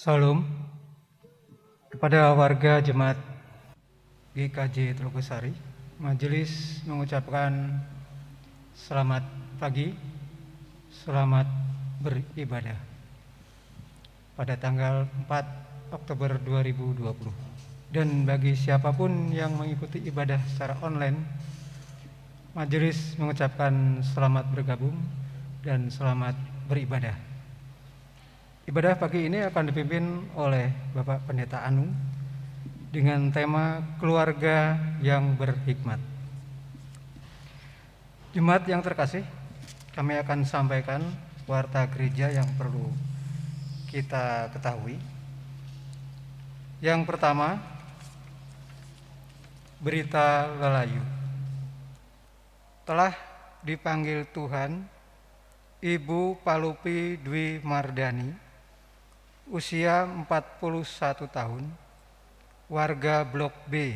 Salam kepada warga Jemaat GKJ Telogosari. Majelis mengucapkan selamat pagi, selamat beribadah pada tanggal 4 Oktober 2020. Dan bagi siapapun yang mengikuti ibadah secara online, majelis mengucapkan selamat bergabung dan selamat beribadah. Ibadah pagi ini akan dipimpin oleh Bapak Pendeta Anu dengan tema keluarga yang berhikmat. Jemaat yang terkasih, kami akan sampaikan warta gereja yang perlu kita ketahui. Yang pertama, berita lelayu. Telah dipanggil Tuhan Ibu Palupi Dwi Mardani, usia 41 tahun, warga Blok B,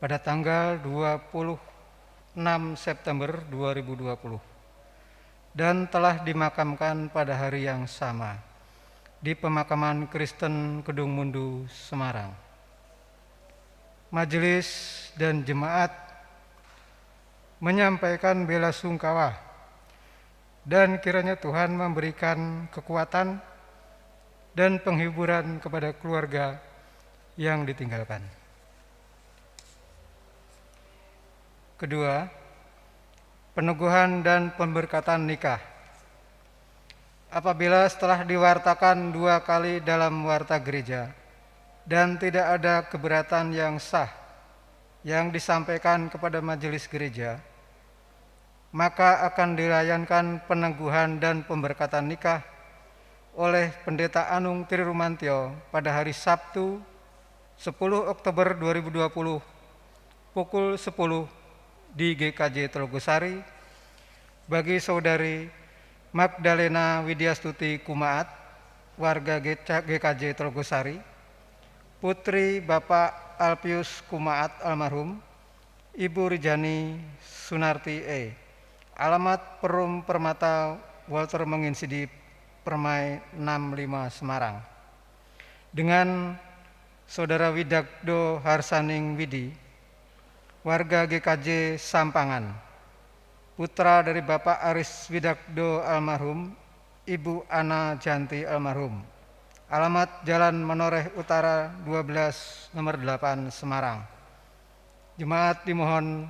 pada tanggal 26 September 2020 dan telah dimakamkan pada hari yang sama di Pemakaman Kristen Kedung Mundu, Semarang. Majelis dan jemaat menyampaikan bela sungkawa dan kiranya Tuhan memberikan kekuatan dan penghiburan kepada keluarga yang ditinggalkan. Kedua, peneguhan dan pemberkatan nikah. Apabila setelah diwartakan 2 kali dalam warta gereja dan tidak ada keberatan yang sah yang disampaikan kepada majelis gereja, maka akan dilayankan peneguhan dan pemberkatan nikah oleh Pendeta Anung Trirumantio pada hari Sabtu 10 Oktober 2020 pukul 10 di GKJ Telogosari bagi saudari Magdalena Widyastuti Kumaat, warga GKJ Telogosari, putri Bapak Alpius Kumaat almarhum, Ibu Rijani Sunarti alamat Perum Permata Walter Menginsidi Permai 65 Semarang, dengan saudara Widakdo Harsaning Widi, warga GKJ Sampangan, putra dari Bapak Aris Widakdo almarhum, Ibu Ana Janti almarhum, alamat Jalan Menoreh Utara 12 nomor 8 Semarang. Jemaat dimohon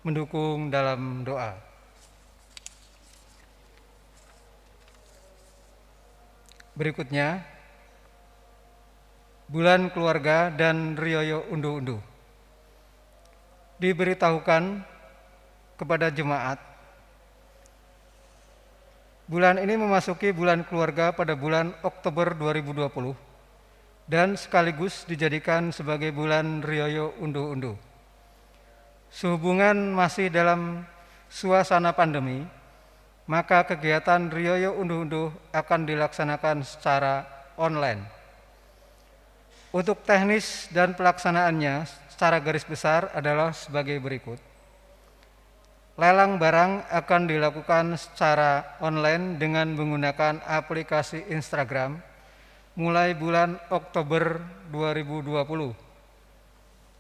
mendukung dalam doa. Berikutnya, bulan keluarga dan Rioyo Undu-Undu. Diberitahukan kepada jemaat, bulan ini memasuki bulan keluarga pada bulan Oktober 2020 dan sekaligus dijadikan sebagai bulan Rioyo Undu-Undu. Sehubungan masih dalam suasana pandemi, maka kegiatan Rioyo Undu-Undu akan dilaksanakan secara online. Untuk teknis dan pelaksanaannya secara garis besar adalah sebagai berikut. Lelang barang akan dilakukan secara online dengan menggunakan aplikasi Instagram mulai bulan Oktober 2020.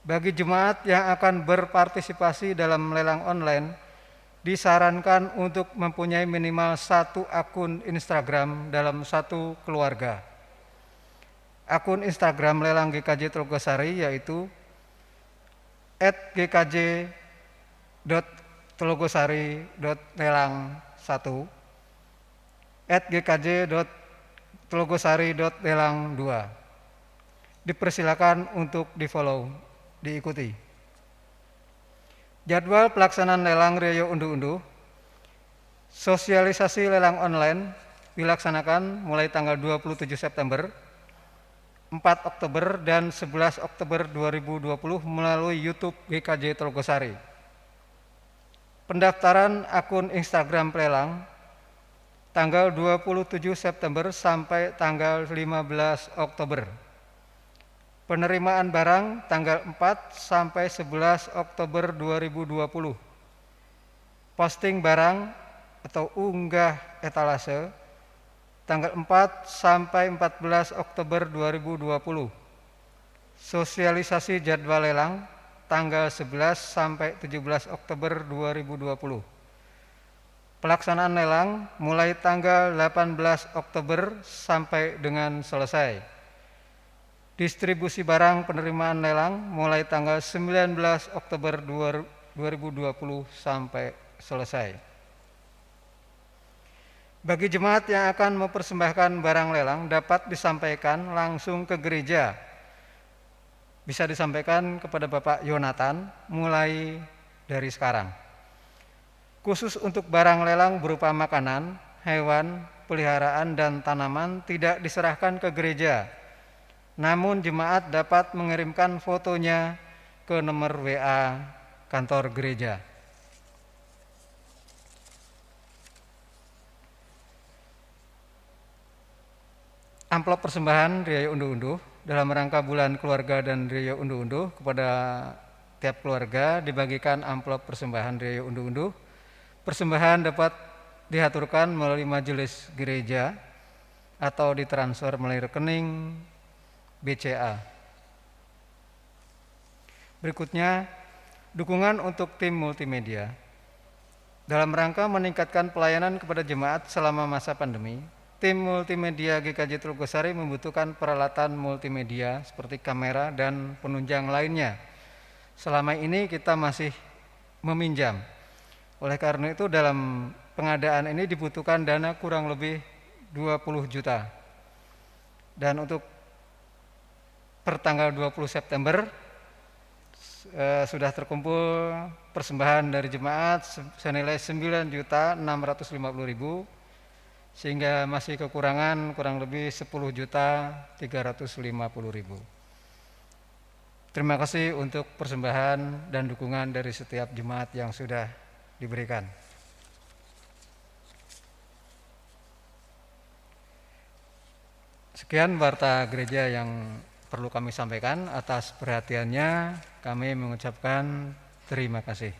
Bagi jemaat yang akan berpartisipasi dalam lelang online, disarankan untuk mempunyai minimal 1 akun Instagram dalam 1 keluarga. Akun Instagram lelang GKJ Telogosari yaitu @gkj.telogosari.lelang1, @gkj.telogosari.lelang2. Dipersilakan untuk di-follow, diikuti. Jadwal pelaksanaan lelang Rioyo Undu-Undu. Sosialisasi lelang online dilaksanakan mulai tanggal 27 September, 4 Oktober, dan 11 Oktober 2020 melalui YouTube GKJ Telogosari. Pendaftaran akun Instagram pelelang tanggal 27 September sampai tanggal 15 Oktober. Penerimaan barang tanggal 4 sampai 11 Oktober 2020. Posting barang atau unggah etalase tanggal 4 sampai 14 Oktober 2020. Sosialisasi jadwal lelang tanggal 11 sampai 17 Oktober 2020. Pelaksanaan lelang mulai tanggal 18 Oktober sampai dengan selesai. Distribusi barang penerimaan lelang mulai tanggal 19 Oktober 2020 sampai selesai. Bagi jemaat yang akan mempersembahkan barang lelang dapat disampaikan langsung ke gereja. Bisa disampaikan kepada Bapak Yonatan mulai dari sekarang. Khusus untuk barang lelang berupa makanan, hewan, peliharaan, dan tanaman tidak diserahkan ke gereja. Namun jemaat dapat mengirimkan fotonya ke nomor WA kantor gereja. Amplop persembahan Riaya Unduh-Unduh dalam rangka bulan keluarga dan Riaya Unduh-Unduh kepada tiap keluarga dibagikan amplop persembahan Riaya Unduh-Unduh. Persembahan dapat diaturkan melalui majelis gereja atau ditransfer melalui rekening BCA. Berikutnya, dukungan untuk tim multimedia. Dalam rangka meningkatkan pelayanan kepada jemaat selama masa pandemi, tim multimedia GKJ Teluk-Losari membutuhkan peralatan multimedia seperti kamera dan penunjang lainnya. Selama ini kita masih meminjam. Oleh karena itu dalam pengadaan ini dibutuhkan dana kurang lebih 20 juta. Dan untuk pertanggal 20 September sudah terkumpul persembahan dari jemaat senilai 9.650.000, sehingga masih kekurangan kurang lebih 10.350.000. Terima kasih untuk persembahan dan dukungan dari setiap jemaat yang sudah diberikan. Sekian warta gereja yang perlu kami sampaikan. Atas perhatiannya kami mengucapkan terima kasih.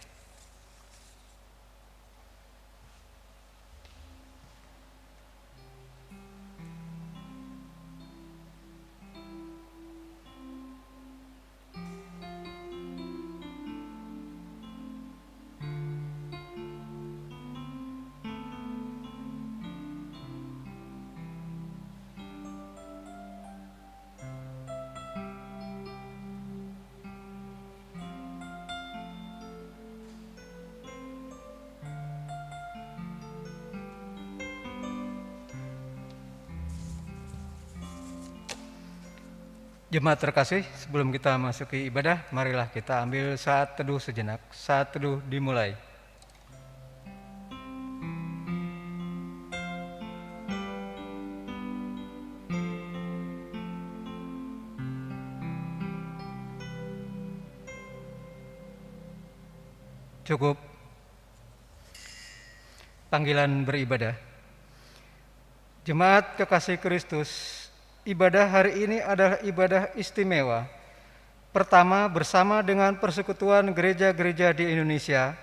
Jemaat terkasih, sebelum kita masuki ibadah, marilah kita ambil saat teduh sejenak. Saat teduh dimulai. Cukup panggilan beribadah. Jemaat kekasih Kristus, ibadah hari ini adalah ibadah istimewa. Pertama, bersama dengan persekutuan gereja-gereja di Indonesia,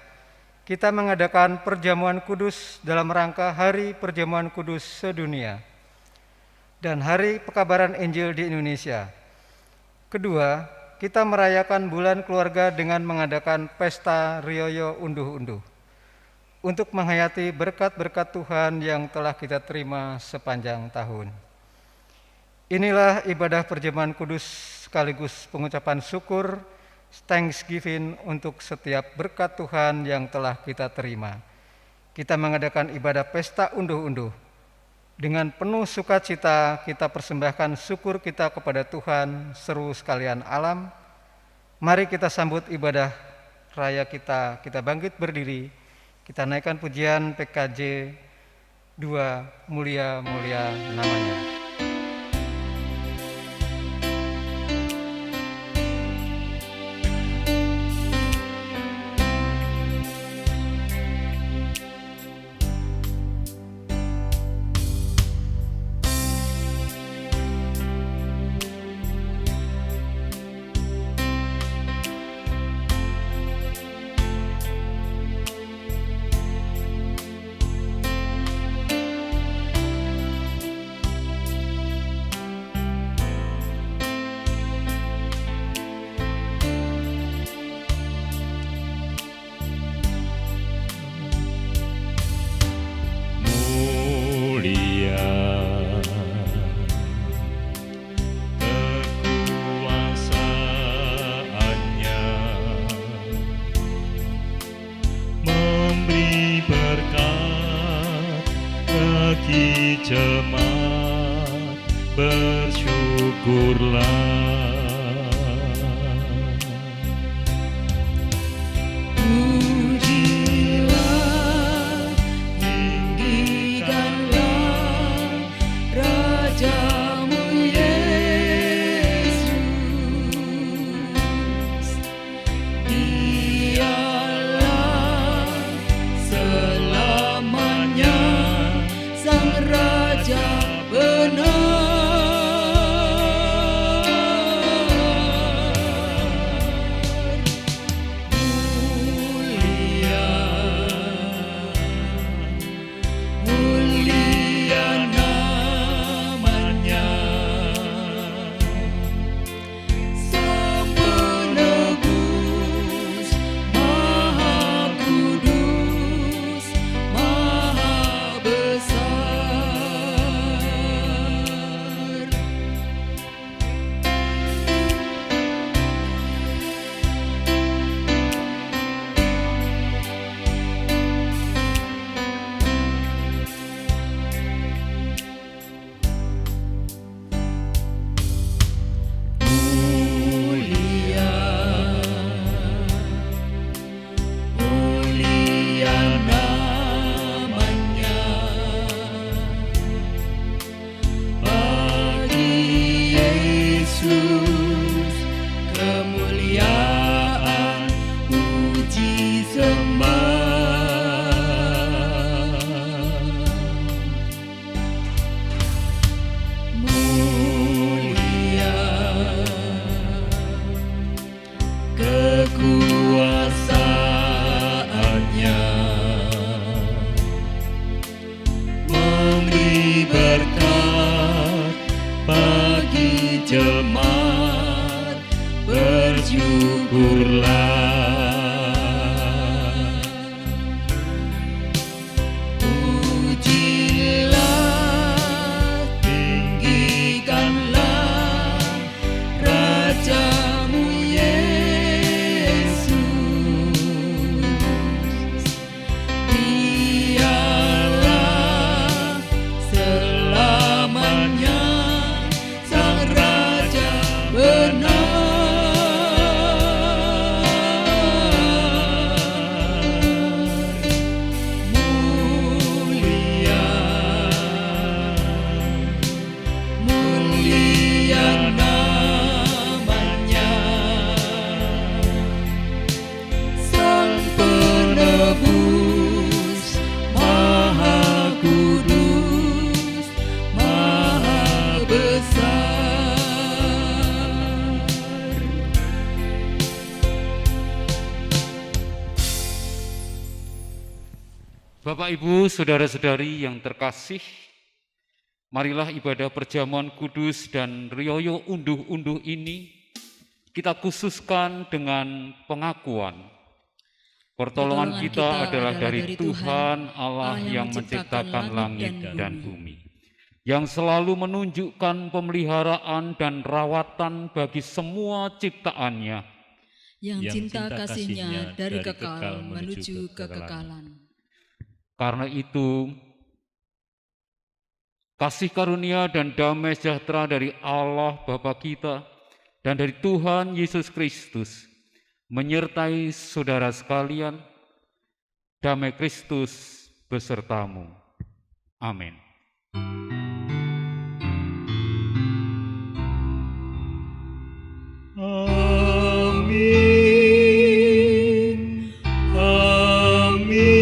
kita mengadakan perjamuan kudus dalam rangka Hari Perjamuan Kudus Sedunia dan Hari Pekabaran Injil di Indonesia. Kedua, kita merayakan bulan keluarga dengan mengadakan pesta Riaya Unduh-Unduh untuk menghayati berkat-berkat Tuhan yang telah kita terima sepanjang tahun. Inilah ibadah perjamuan kudus sekaligus pengucapan syukur, thanksgiving untuk setiap berkat Tuhan yang telah kita terima. Kita mengadakan ibadah pesta unduh-unduh. Dengan penuh sukacita kita persembahkan syukur kita kepada Tuhan seru sekalian alam. Mari kita sambut ibadah raya kita bangkit berdiri, kita naikkan pujian PKJ 2, mulia-mulia namanya. Bagi jemaat bersyukurlah. Pujilah, tinggikanlah Rajamu Yesus. Dialah selamanya Sang Raja benar. Mulia namanya, Sang Penebus, Maha Kudus, Maha Besar. Mulia, mulia namanya, bagi Yesus kemuliaan, puji sembah. Mulia kekuasaannya, memberi berkat bagi jemaat, bersyukurlah. Pujilah, tinggikanlah Rajamu Yesus. Dialah selamanya Sang Raja benar. Mulia, mulia namanya, Sang Penebus, Maha Kudus, Maha Besar. Bapak, Ibu, saudara-saudari yang terkasih, marilah ibadah perjamuan kudus dan rioyo unduh-unduh ini kita khususkan dengan pengakuan. Pertolongan kita adalah dari Tuhan Allah yang menciptakan langit dan bumi, yang selalu menunjukkan pemeliharaan dan rawatan bagi semua ciptaannya, Yang cinta kasihnya dari kekal menuju kekekalan. Karena itu, kasih karunia dan damai sejahtera dari Allah Bapa kita dan dari Tuhan Yesus Kristus menyertai saudara sekalian. Damai Kristus besertamu. Amin. Amin. Amin.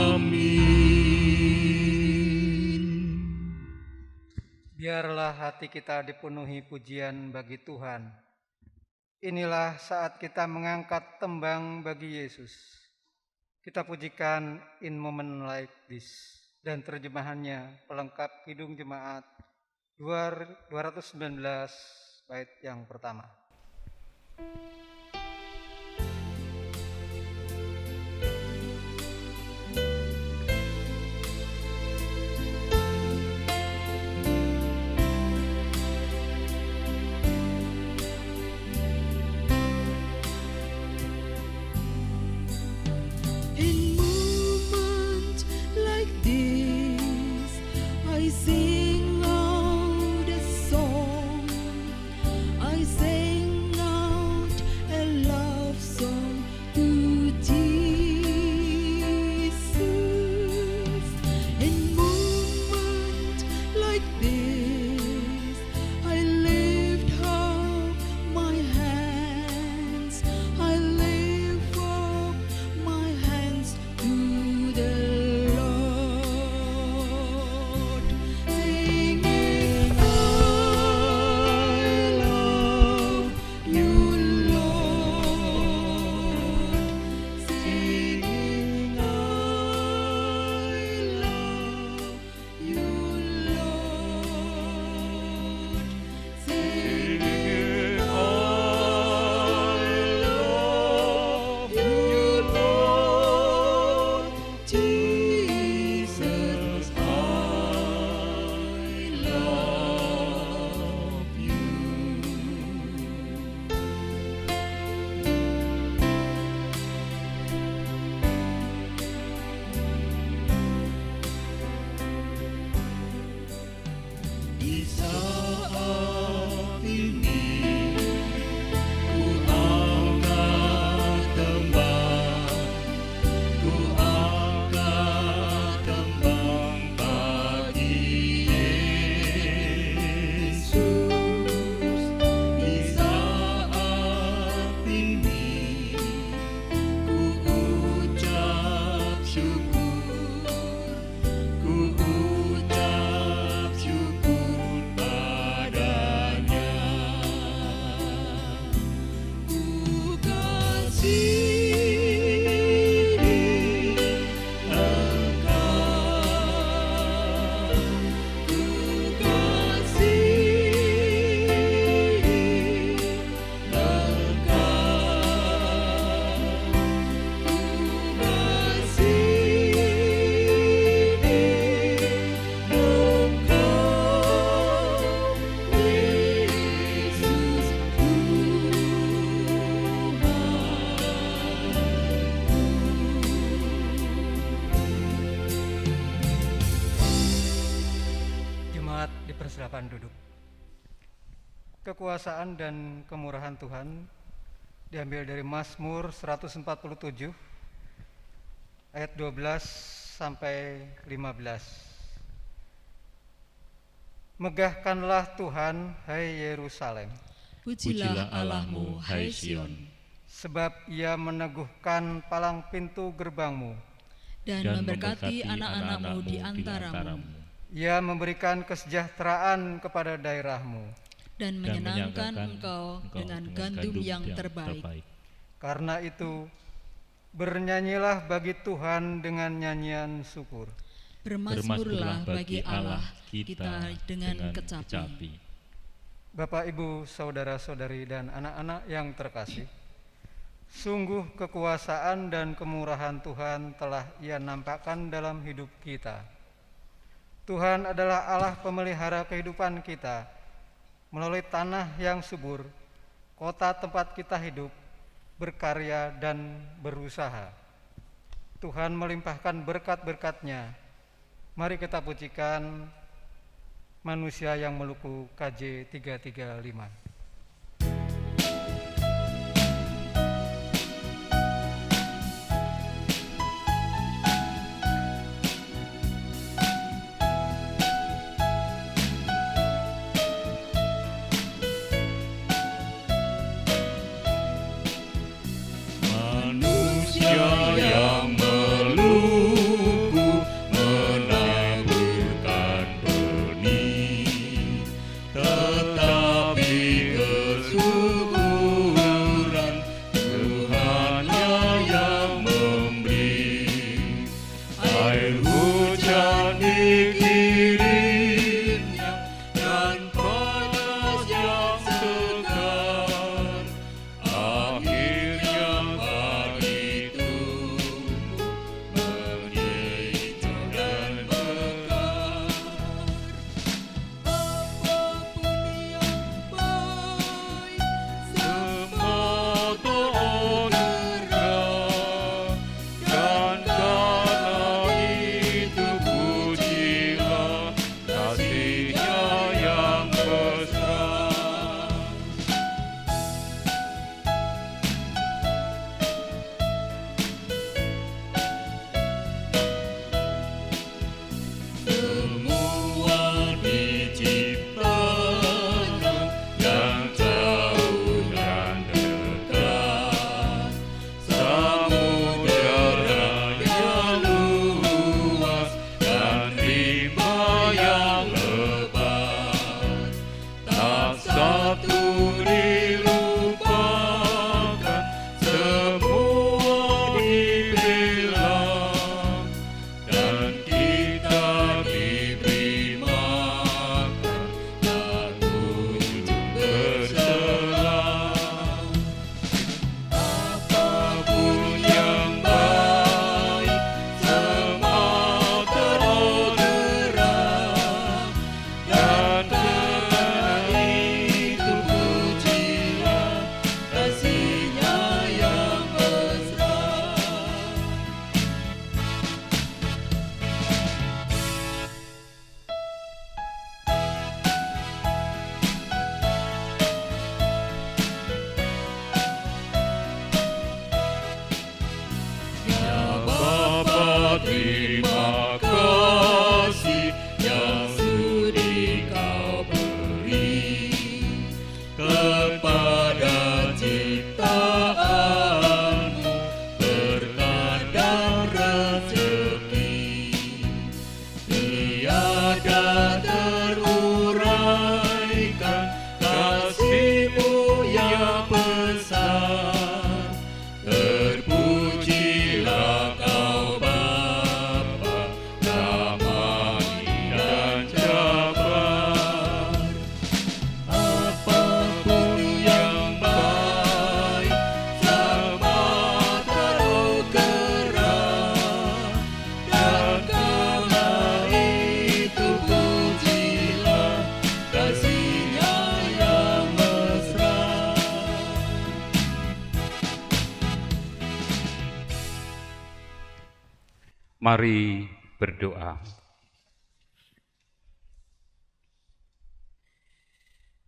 Amin. Biarlah hati kita dipenuhi pujian bagi Tuhan. Inilah saat kita mengangkat tembang bagi Yesus. Kita pujikan in moment like this. Dan terjemahannya pelengkap Kidung Jemaat 219 bait yang pertama. In moments like this, I sing out a song. I sing out a love song to Jesus. In moments like this, I lift up my hands. I lift up my hands to the Lord, singing, I love you, Lord, singing, I love you, Lord, singing, I love you, Lord, Jesus, I love you. Di saat ini ku angkat tembang bagi Yesus. Di saat ini ku ucap syukur, ku ucap syukur padanya. Ku kasihi Engkau, ku kasihi Engkau, ku Jemaat dipersilakan duduk. Kekuasaan dan kemurahan Tuhan diambil dari Mazmur 147 ayat 12 sampai 15. Megahkanlah Tuhan, hai Yerusalem, Pujilah Allahmu, hai Sion, sebab Ia meneguhkan palang pintu gerbangmu. dan memberkati anak-anakmu di antaramu, Ia memberikan kesejahteraan kepada daerahmu. dan menyenangkan engkau dengan gandum yang terbaik. Karena itu, bernyanyilah bagi Tuhan dengan nyanyian syukur. Bermazmurlah bagi Allah kita dengan kecapi. Bapak, Ibu, saudara-saudari, dan anak-anak yang terkasih, sungguh kekuasaan dan kemurahan Tuhan telah Ia nampakkan dalam hidup kita. Tuhan adalah Allah pemelihara kehidupan kita melalui tanah yang subur, kota tempat kita hidup, berkarya, dan berusaha. Tuhan melimpahkan berkat-berkat-Nya. Mari kita pujikan Manusia yang Meluku KJ 335. Yang meluku menaburkan benih, tetapi Terima kasih yang sudi kau beri kepada ciptaanmu, berkat dan rezeki tiada teruraikan, kasih-Mu yang besar. Terpujilah Kau Bapa, damai dan jabar. Apapun yang baik sama taruh gerak, dan kala itu pujilah kasih-Nya yang mesra. Mari berdoa.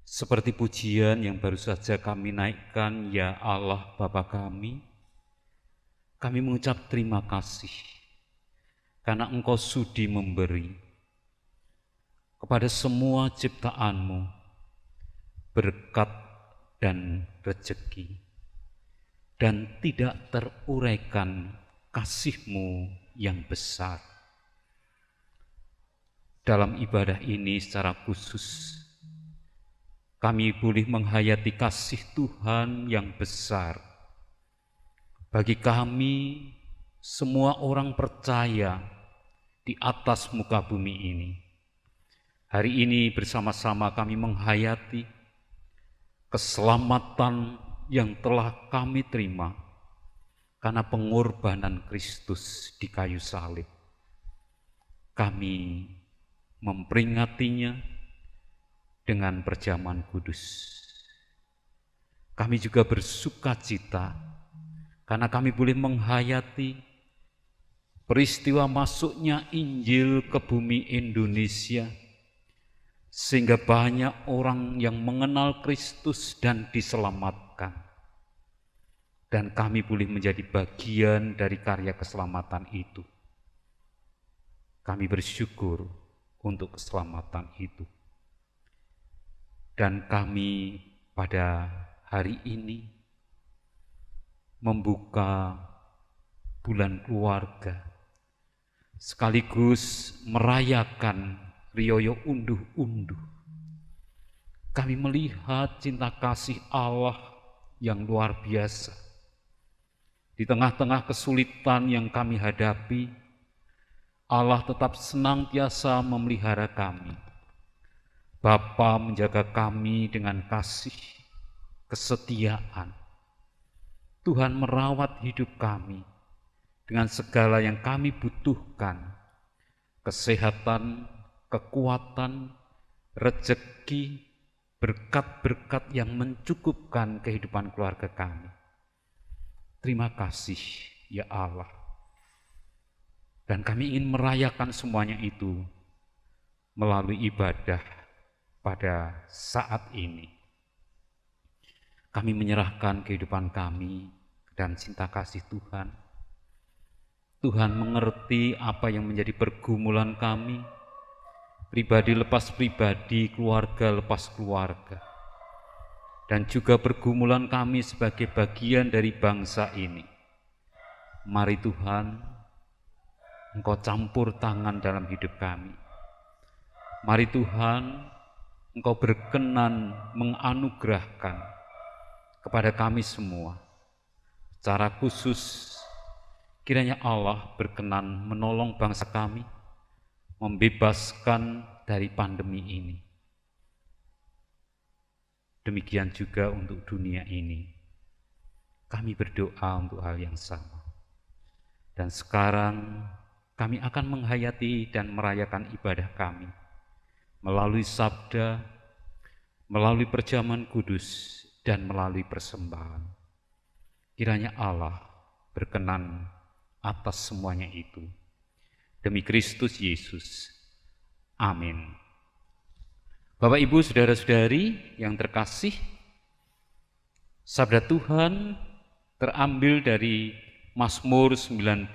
Seperti pujian yang baru saja kami naikkan, ya Allah Bapa kami mengucap terima kasih karena Engkau sudi memberi kepada semua ciptaan-Mu berkat dan rezeki, dan tidak teruraikan kasih-Mu yang besar. Dalam ibadah ini secara khusus, kami boleh menghayati kasih Tuhan yang besar bagi kami semua orang percaya di atas muka bumi ini. Hari ini bersama-sama kami menghayati keselamatan yang telah kami terima karena pengorbanan Kristus di kayu salib. Kami memperingatinya dengan perjamuan kudus. Kami juga bersuka cita karena kami boleh menghayati peristiwa masuknya Injil ke bumi Indonesia, sehingga banyak orang yang mengenal Kristus dan diselamatkan. Dan kami boleh menjadi bagian dari karya keselamatan itu. Kami bersyukur untuk keselamatan itu. Dan kami pada hari ini membuka bulan keluarga, sekaligus merayakan Rioyo Unduh-Unduh. Kami melihat cinta kasih Allah yang luar biasa. Di tengah-tengah kesulitan yang kami hadapi, Allah tetap senantiasa memelihara kami. Bapa menjaga kami dengan kasih, kesetiaan. Tuhan merawat hidup kami dengan segala yang kami butuhkan, kesehatan, kekuatan, rezeki, berkat-berkat yang mencukupkan kehidupan keluarga kami. Terima kasih ya Allah. Dan kami ingin merayakan semuanya itu melalui ibadah pada saat ini. Kami menyerahkan kehidupan kami dan cinta kasih Tuhan. Tuhan mengerti apa yang menjadi pergumulan kami, pribadi lepas pribadi, keluarga lepas keluarga, dan juga pergumulan kami sebagai bagian dari bangsa ini. Mari Tuhan, Engkau campur tangan dalam hidup kami. Mari Tuhan, Engkau berkenan menganugerahkan kepada kami semua. Secara khusus, kiranya Allah berkenan menolong bangsa kami, membebaskan dari pandemi ini. Demikian juga untuk dunia ini. Kami berdoa untuk hal yang sama. Dan sekarang kami akan menghayati dan merayakan ibadah kami melalui sabda, melalui perjamuan kudus, dan melalui persembahan. Kiranya Allah berkenan atas semuanya itu. Demi Kristus Yesus. Amin. Bapak, Ibu, saudara-saudari yang terkasih, sabda Tuhan terambil dari Mazmur 19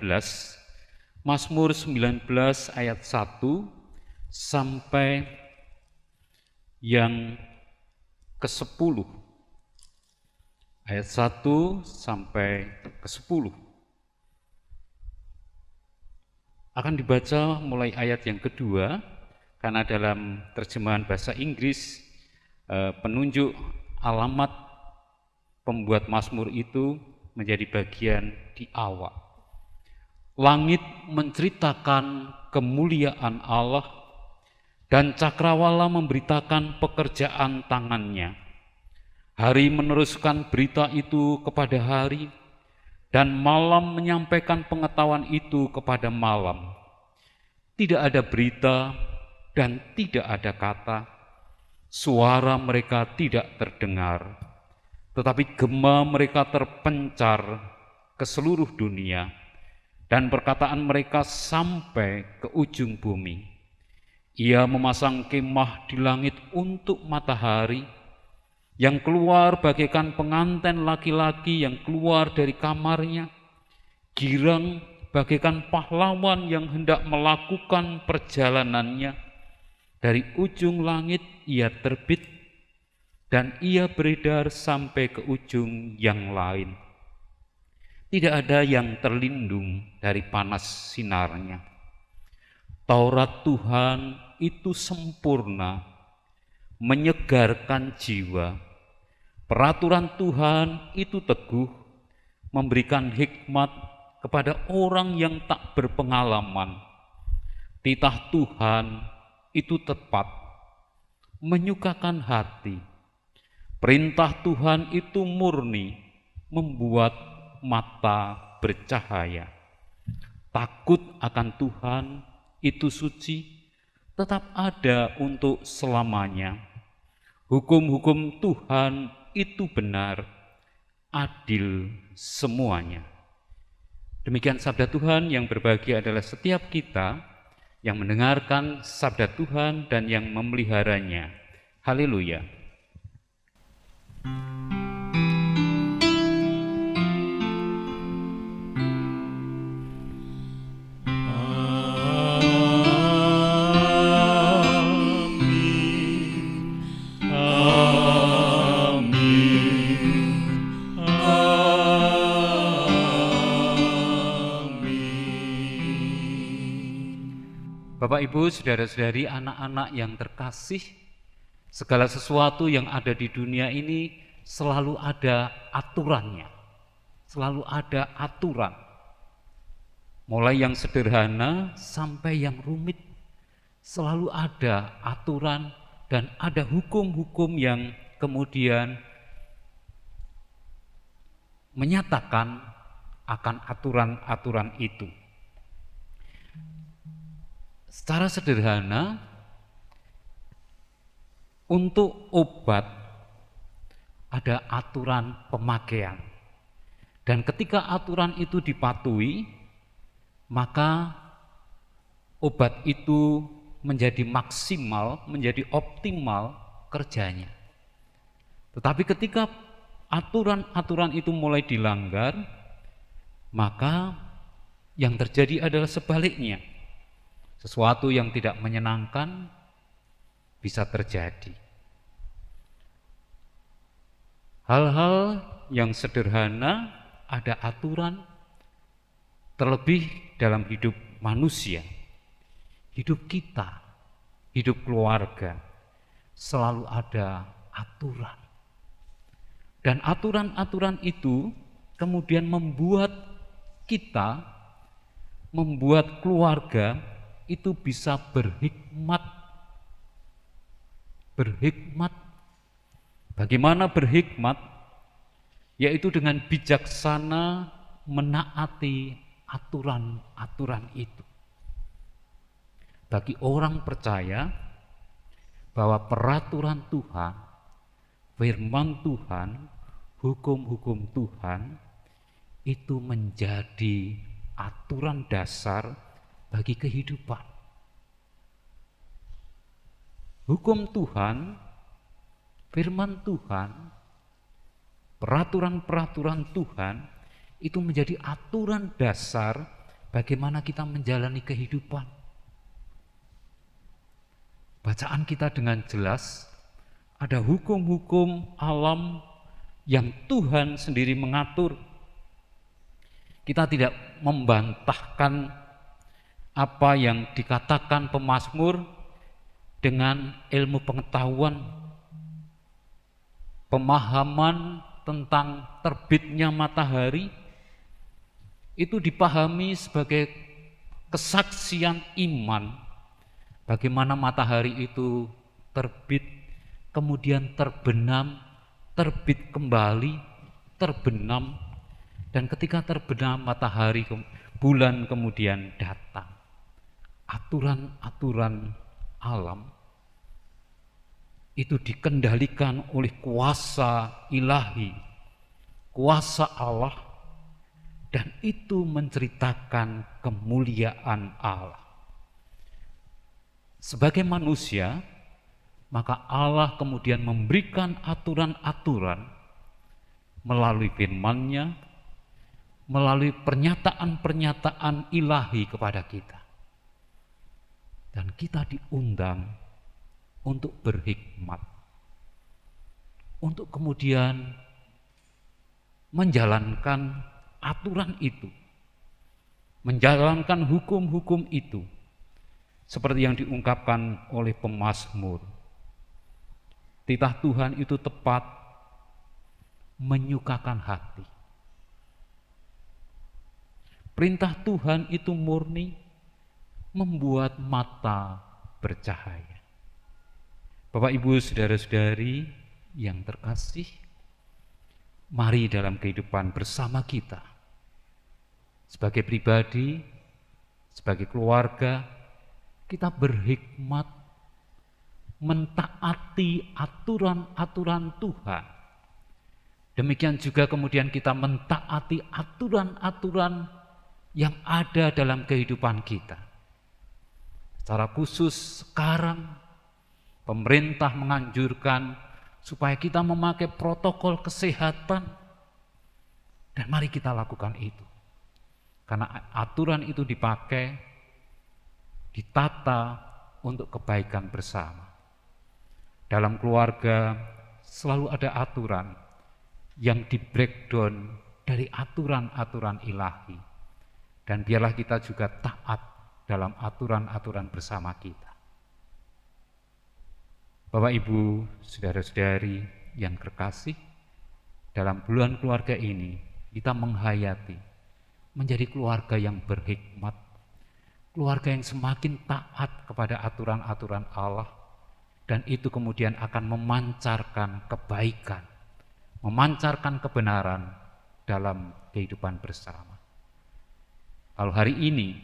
Mazmur 19 ayat 1 sampai yang ke-10. Ayat 1 sampai ke-10. Akan dibaca mulai ayat yang kedua, karena dalam terjemahan bahasa Inggris penunjuk alamat pembuat Mazmur itu menjadi bagian di awal. Langit menceritakan kemuliaan Allah dan cakrawala memberitakan pekerjaan tangannya. Hari meneruskan berita itu kepada hari dan malam menyampaikan pengetahuan itu kepada malam. Tidak ada berita dan tidak ada kata, suara mereka tidak terdengar, tetapi gema mereka terpencar ke seluruh dunia, dan perkataan mereka sampai ke ujung bumi. Ia memasang kemah di langit untuk matahari, yang keluar bagaikan pengantin laki-laki yang keluar dari kamarnya, girang bagaikan pahlawan yang hendak melakukan perjalanannya. Dari ujung langit ia terbit, dan ia beredar sampai ke ujung yang lain. Tidak ada yang terlindung dari panas sinarnya. Taurat Tuhan itu sempurna, menyegarkan jiwa. Peraturan Tuhan itu teguh, memberikan hikmat kepada orang yang tak berpengalaman. Titah Tuhan itu tepat, menyukakan hati. Perintah Tuhan itu murni, membuat mata bercahaya. Takut akan Tuhan itu suci, tetap ada untuk selamanya. Hukum-hukum Tuhan itu benar, adil semuanya. Demikian sabda Tuhan. Yang berbahagia adalah setiap kita yang mendengarkan sabda Tuhan dan yang memeliharanya. Haleluya. Bapak, Ibu, saudara-saudari, anak-anak yang terkasih, segala sesuatu yang ada di dunia ini selalu ada aturannya, selalu ada aturan. Mulai yang sederhana sampai yang rumit, selalu ada aturan dan ada hukum-hukum yang kemudian menyatakan akan aturan-aturan itu. Secara sederhana, untuk obat ada aturan pemakaian. Dan ketika aturan itu dipatuhi, maka obat itu menjadi maksimal, menjadi optimal kerjanya. Tetapi ketika aturan-aturan itu mulai dilanggar, maka yang terjadi adalah sebaliknya. Sesuatu yang tidak menyenangkan bisa terjadi. Hal-hal yang sederhana ada aturan, terlebih dalam hidup manusia, hidup kita, hidup keluarga, selalu ada aturan. Dan aturan-aturan itu kemudian membuat kita, membuat keluarga itu bisa berhikmat. Berhikmat. Bagaimana berhikmat? Yaitu dengan bijaksana menaati aturan-aturan itu. Bagi orang percaya bahwa peraturan Tuhan, firman Tuhan, hukum-hukum Tuhan itu menjadi aturan dasar bagi kehidupan. Hukum Tuhan, firman Tuhan, peraturan-peraturan Tuhan itu menjadi aturan dasar bagaimana kita menjalani kehidupan. Bacaan kita dengan jelas, ada hukum-hukum alam yang Tuhan sendiri mengatur. Kita tidak membantahkan apa yang dikatakan pemazmur dengan ilmu pengetahuan, pemahaman tentang terbitnya matahari itu dipahami sebagai kesaksian iman. Bagaimana matahari itu terbit, kemudian terbenam, terbit kembali, terbenam, dan ketika terbenam matahari, bulan kemudian datang. Aturan-aturan alam itu dikendalikan oleh kuasa ilahi, kuasa Allah, dan itu menceritakan kemuliaan Allah. Sebagai manusia, maka Allah kemudian memberikan aturan-aturan melalui firman-Nya, melalui pernyataan-pernyataan ilahi kepada kita. Dan kita diundang untuk berhikmat, untuk kemudian menjalankan aturan itu, menjalankan hukum-hukum itu, seperti yang diungkapkan oleh pemazmur. Titah Tuhan itu tepat, menyukakan hati. Perintah Tuhan itu murni, membuat mata bercahaya. Bapak, Ibu, saudara-saudari yang terkasih, mari dalam kehidupan bersama kita, sebagai pribadi, sebagai keluarga, kita berhikmat mentaati aturan-aturan Tuhan. Demikian juga kemudian kita mentaati aturan-aturan yang ada dalam kehidupan kita. Secara khusus sekarang pemerintah menganjurkan supaya kita memakai protokol kesehatan, dan mari kita lakukan itu. Karena aturan itu dipakai, ditata untuk kebaikan bersama. Dalam keluarga selalu ada aturan yang di breakdown dari aturan-aturan ilahi. Dan biarlah kita juga taat dalam aturan-aturan bersama kita. Bapak, Ibu, saudara-saudari yang terkasih, dalam bulan keluarga ini kita menghayati menjadi keluarga yang berhikmat, keluarga yang semakin taat kepada aturan-aturan Allah, dan itu kemudian akan memancarkan kebaikan, memancarkan kebenaran dalam kehidupan bersama. Kalau hari ini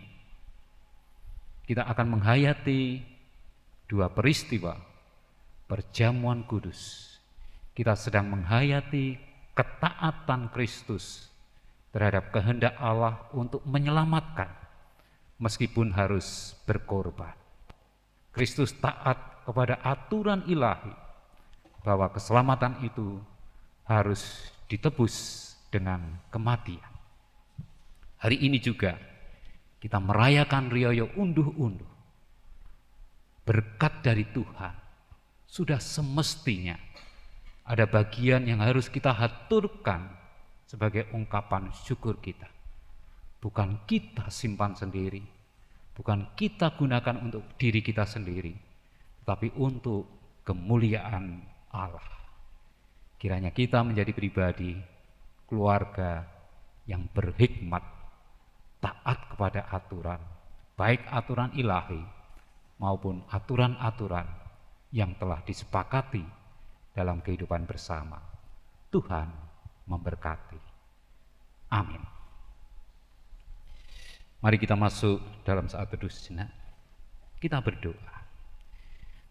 kita akan menghayati dua peristiwa perjamuan kudus, kita sedang menghayati ketaatan Kristus terhadap kehendak Allah untuk menyelamatkan, meskipun harus berkorban. Kristus taat kepada aturan ilahi bahwa keselamatan itu harus ditebus dengan kematian. Hari ini juga kita merayakan Rioyo Unduh-Unduh. Berkat dari Tuhan sudah semestinya ada bagian yang harus kita haturkan sebagai ungkapan syukur kita. Bukan kita simpan sendiri, bukan kita gunakan untuk diri kita sendiri, tapi untuk kemuliaan Allah. Kiranya kita menjadi pribadi, keluarga yang berhikmat, taat kepada aturan, baik aturan ilahi maupun aturan-aturan yang telah disepakati dalam kehidupan bersama. Tuhan memberkati. Amin. Mari kita masuk dalam saat teduh sejenak. Kita berdoa.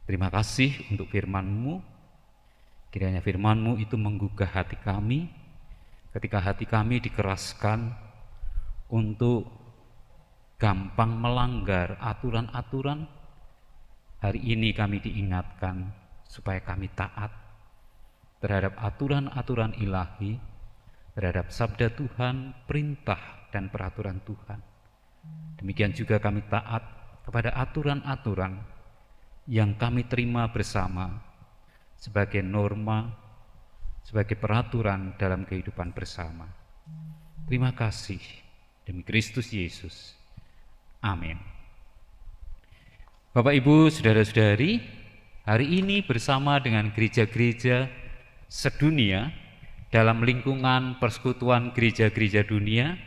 Terima kasih untuk firman-Mu. Kiranya firman-Mu itu menggugah hati kami ketika hati kami dikeraskan untuk gampang melanggar aturan-aturan. Hari ini kami diingatkan supaya kami taat terhadap aturan-aturan ilahi, terhadap sabda Tuhan, perintah dan peraturan Tuhan. Demikian juga kami taat kepada aturan-aturan yang kami terima bersama sebagai norma, sebagai peraturan dalam kehidupan bersama. Terima kasih demi Kristus Yesus. Amin. Bapak, Ibu, saudara-saudari, hari ini bersama dengan gereja-gereja sedunia dalam lingkungan Persekutuan Gereja-Gereja Dunia,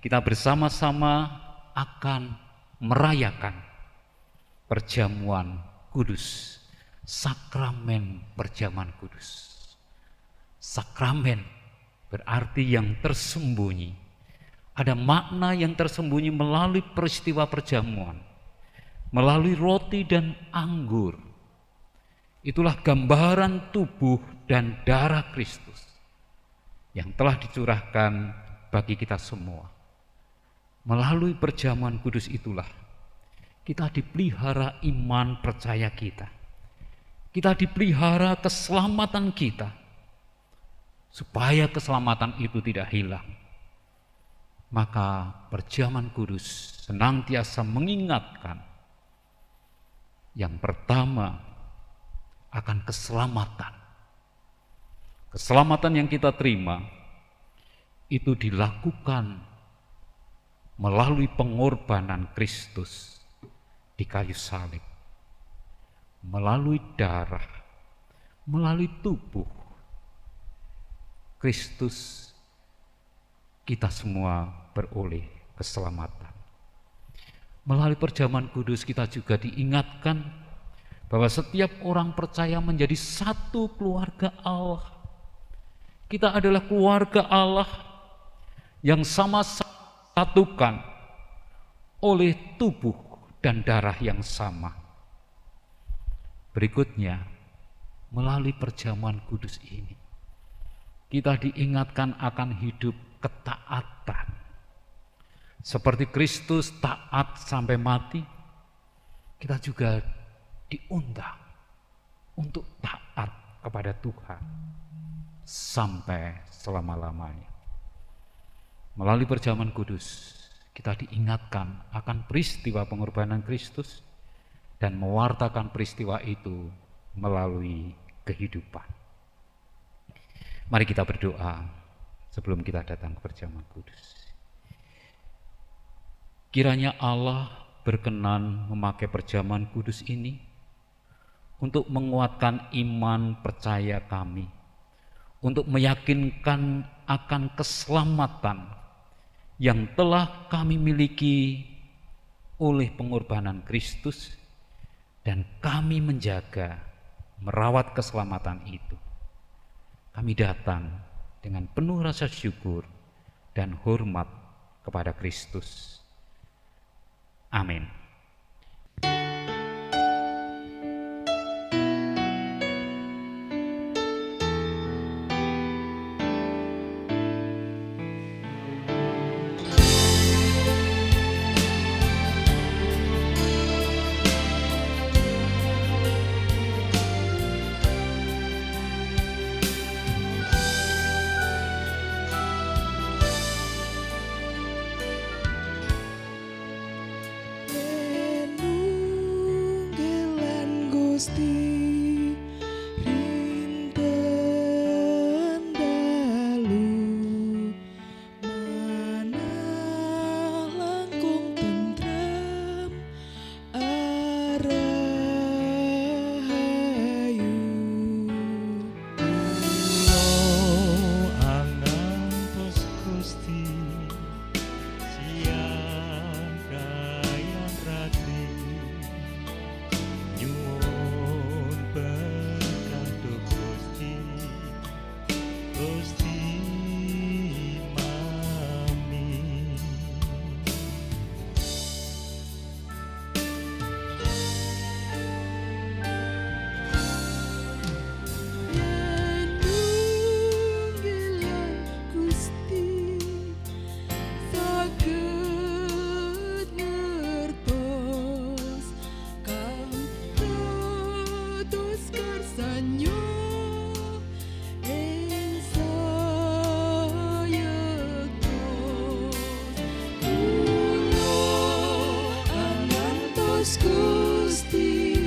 kita bersama-sama akan merayakan perjamuan kudus, sakramen perjamuan kudus. Sakramen berarti yang tersembunyi. Ada makna yang tersembunyi melalui peristiwa perjamuan, melalui roti dan anggur. Itulah gambaran tubuh dan darah Kristus yang telah dicurahkan bagi kita semua. Melalui perjamuan kudus itulah kita dipelihara iman percaya kita. Kita dipelihara keselamatan kita, supaya keselamatan itu tidak hilang. Maka perjamuan kudus senantiasa mengingatkan yang pertama akan keselamatan. Keselamatan yang kita terima itu dilakukan melalui pengorbanan Kristus di kayu salib, melalui darah, melalui tubuh Kristus, kita semua beroleh keselamatan. Melalui perjamuan kudus kita juga diingatkan bahwa setiap orang percaya menjadi satu keluarga Allah. Kita adalah keluarga Allah yang sama-sama disatukan oleh tubuh dan darah yang sama. Berikutnya, melalui perjamuan kudus ini, kita diingatkan akan hidup ketaatan. Seperti Kristus taat sampai mati, kita juga diundang untuk taat kepada Tuhan sampai selama-lamanya. Melalui perjamuan kudus, kita diingatkan akan peristiwa pengorbanan Kristus dan mewartakan peristiwa itu melalui kehidupan. Mari kita berdoa sebelum kita datang ke perjamuan kudus. Kiranya Allah berkenan memakai perjamuan kudus ini untuk menguatkan iman percaya kami, untuk meyakinkan akan keselamatan yang telah kami miliki oleh pengorbanan Kristus, dan kami menjaga, merawat keselamatan itu. Kami datang dengan penuh rasa syukur dan hormat kepada Kristus. Amin. ngantos Gusti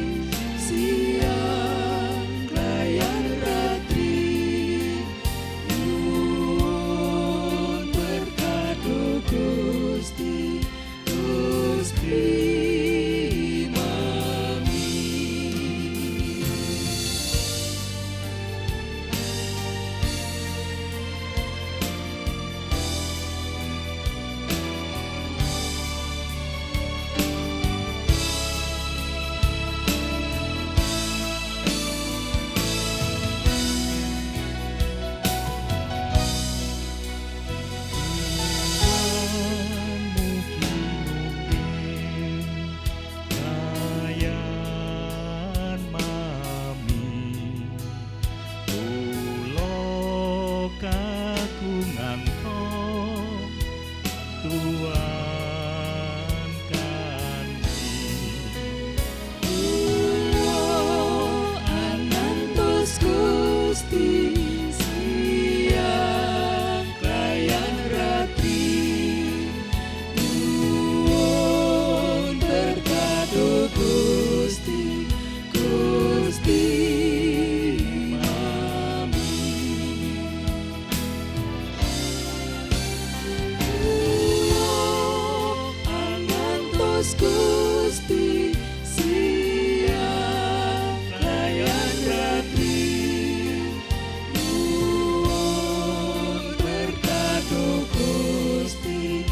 siang layan ratri nyuwun berkat Gusti mami. Layan mami kula kagungan tuan kanthi kula anantos Gusti siang layan ratri nyuwun berkat Gusti mami. Anantos Gusti siang layan ratri nyuwun berkat Gusti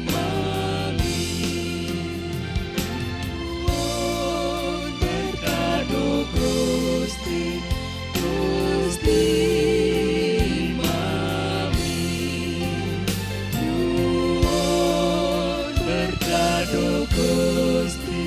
mami. Nyuwun berkat Gusti mami. Nyuwun berkat Gusti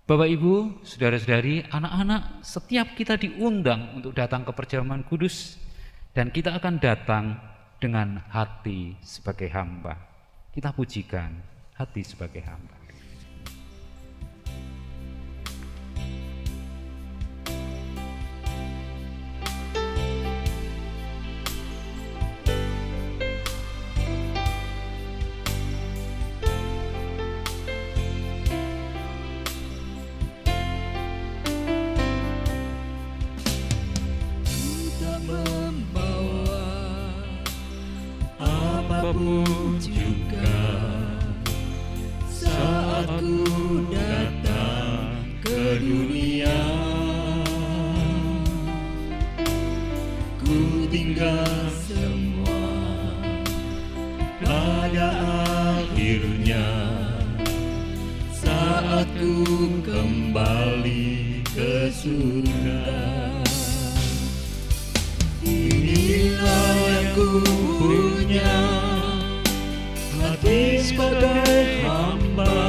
Bapak Ibu, saudara-saudari, anak-anak, setiap kita diundang untuk datang ke perjamuan kudus dan kita akan datang dengan hati sebagai hamba. Kita pujikan hati sebagai hamba. apapun juga saat ku datang ke dunia, ku tinggal semua pada akhirnya saat ku kembali ke surga. Inilah yang ku punya, hati sebagai hamba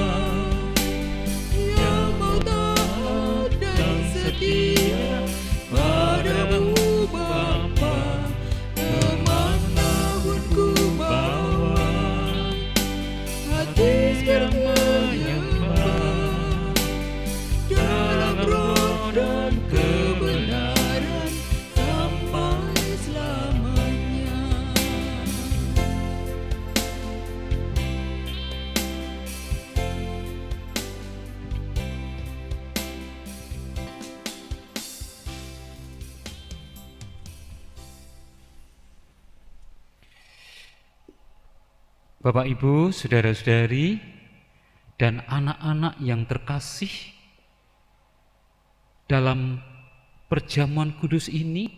yang mau taat dan setia padamu Bapa, kemanapun ku bawa, hati sekarang menyembah dalam roh dan kebenaran sampai selamanya. Bapak, Ibu, saudara-saudari, dan anak-anak yang terkasih, dalam perjamuan kudus ini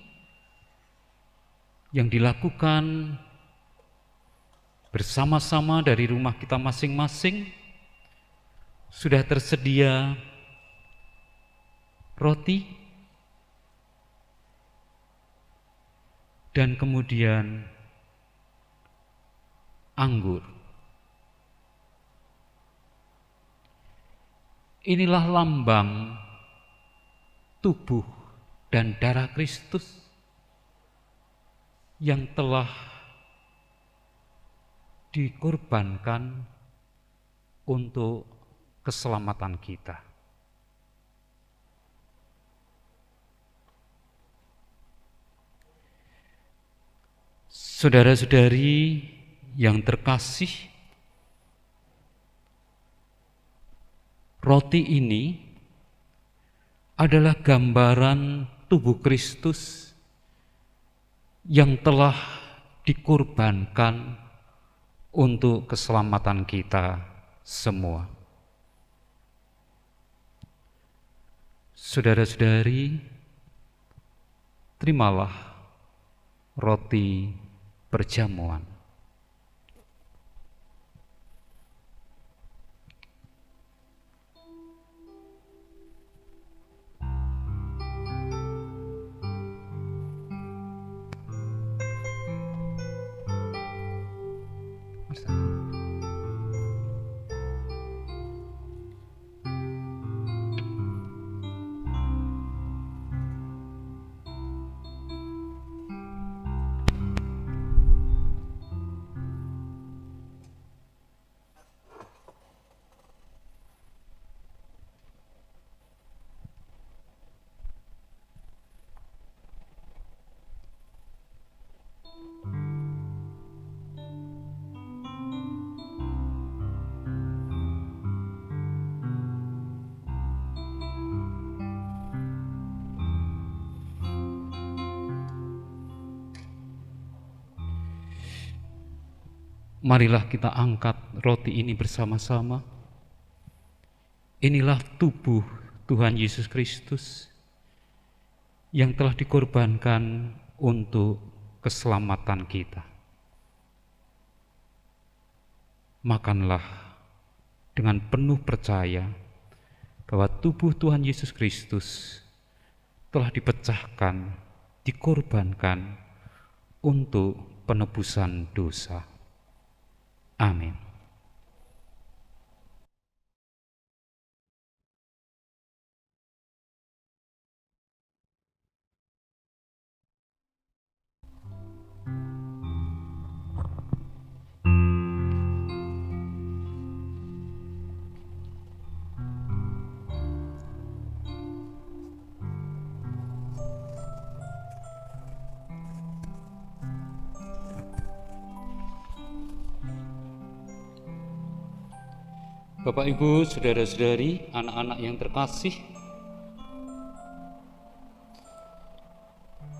yang dilakukan bersama-sama dari rumah kita masing-masing, sudah tersedia roti dan kemudian anggur. Inilah lambang tubuh dan darah Kristus yang telah dikorbankan untuk keselamatan kita. Saudara-saudari yang terkasih, roti ini adalah gambaran tubuh Kristus yang telah dikorbankan untuk keselamatan kita semua. Saudara-saudari, terimalah roti perjamuan. Marilah kita angkat roti ini bersama-sama. Inilah tubuh Tuhan Yesus Kristus yang telah dikorbankan untuk keselamatan kita. Makanlah dengan penuh percaya bahwa tubuh Tuhan Yesus Kristus telah dipecahkan, dikorbankan untuk penebusan dosa. Amin. Bapak, Ibu, saudara-saudari, anak-anak yang terkasih,